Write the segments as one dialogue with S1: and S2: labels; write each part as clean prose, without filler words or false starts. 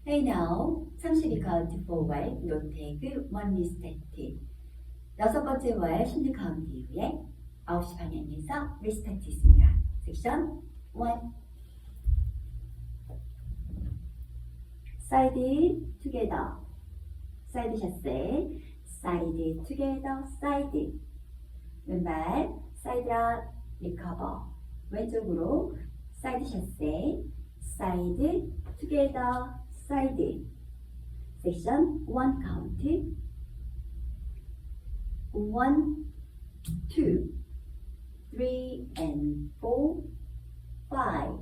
S1: Hey now, 32카운트 forward, no take, 1 restart. 6번째 월 16카운트 이후에 9시 방향에서 리스타트 있습니다. 섹션 1. Side together, side 샷세, side together, side. 왼발, side up, recover. 왼쪽으로, side 샷세, side together, side. 섹션 1 카운트. 1, 2, 3 and 4, 5,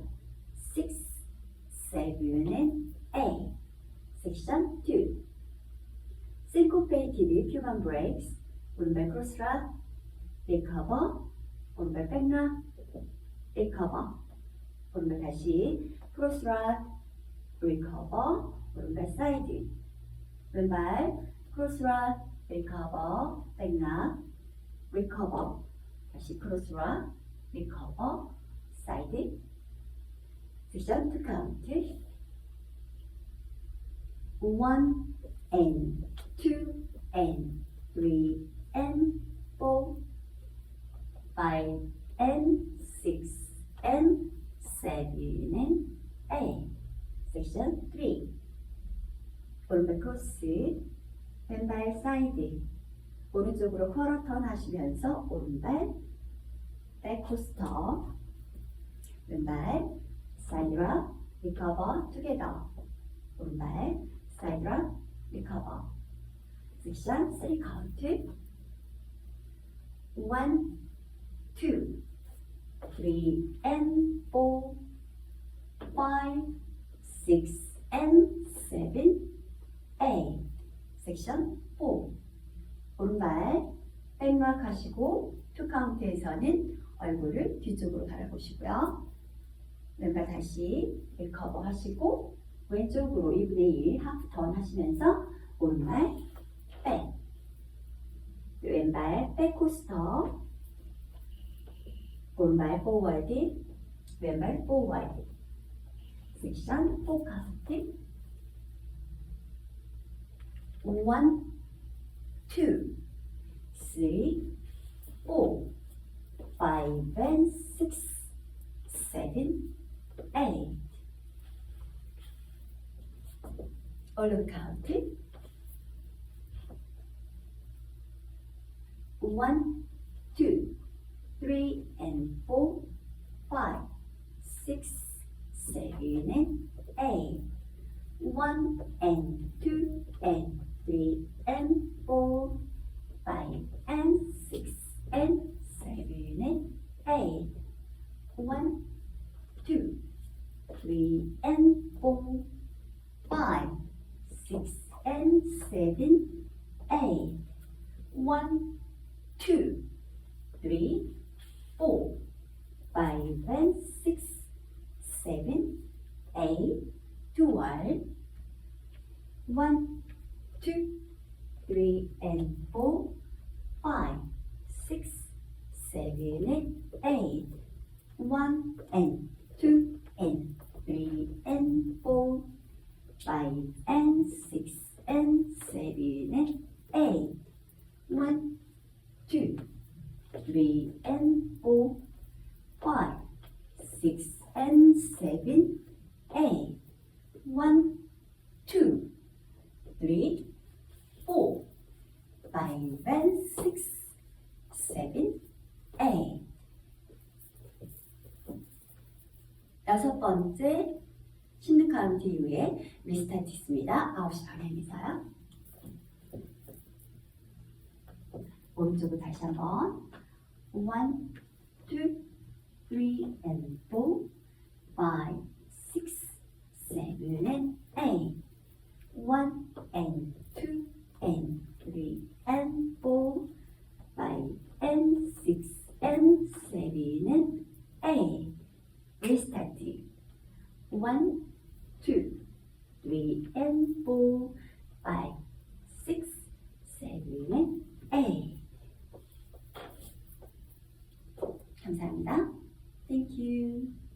S1: 6, 7 and 8. Section 2. Syncopated human breaks. 오른발 크로스락, recover. 오른발 백락, recover. 오른발 다시 크로스락, recover. 오른발 사이드. 왼발 크로스락, recover. 백락, recover. 다시 크로스락, recover. 사이드. 섹션 2 카운트. 1 and 2 and 3 and 4, 5 and 6 and 7 and 8. 섹션 3. 오른발 크로스, 왼발 사이드. 오른쪽으로 쿼터 턴 하시면서 오른발 백코스터, 왼발 사이드락, 리커버 투게더. 오른발 사이드락, 리커버. 섹션 3 카운트. 1, 2, 3 and 4, 5, 6 and 7, 8. 섹션 4. 오른발 백락 하시고 2 카운트에서는 얼굴을 뒤쪽으로 바라보시고요. 왼발 다시 리커버 하시고 왼쪽으로 2분의 1 하프 턴 하시면서 오른발 백. 왼발 백코스터. 오른발 포워드. 왼발 포워드. 섹션 4 카운트. 1, 2, 3, 4, 5 and 6, 7, 8. All of count. 1, 2, 3 and 4, 5, 6, 7 and 8. 1 and 2 and 3 and 4, 5 and 6 and 7 and 8. 1, 2, 3 and 4, 5, 6 and 7, 8. 1, 2, 3, 4, 5 and 6, 7, 8. 2월 1, 2, 3 and 4, 5, 6, 7 and 8. 1 and 2 and 3 and 4, 5 and 6 and 7 and 8. 1, 2, 3 and 4, 5, 6 and 7, 8. 1, 2, 3, 4, 5 and 6, 7, 8. 6번째 16카운트 이후에 리스타트 있습니다. 9시 방향에서요. 오른쪽으로 다시 한번 1, 2, 3 and 4, 5, 6, 7 and 8. 1 and 2 and 3 and 4, 5 and 6 and 7 and 8. Restart. 1, 2, 3 and 4, 5, 6, 7 and 8. 감사합니다. Thank you.